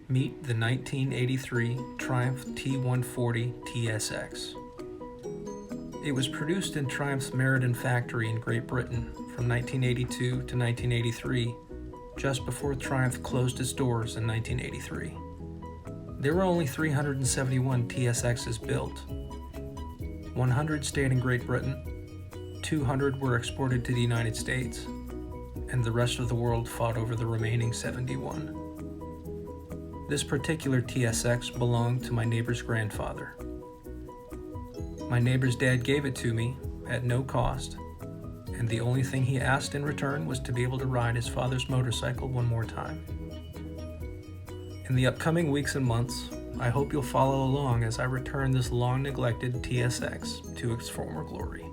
Meet the 1983 Triumph T140 TSX. It was produced in Triumph's Meriden factory in Great Britain from 1982 to 1983, just before Triumph closed its doors in 1983. There were only 371 TSXs built. 100 stayed in Great Britain, 200 were exported to the United States, and the rest of the world fought over the remaining 71. This particular TSX belonged to my neighbor's grandfather. My neighbor's dad gave it to me at no cost, and the only thing he asked in return was to be able to ride his father's motorcycle one more time. In the upcoming weeks and months, I hope you'll follow along as I return this long-neglected TSX to its former glory.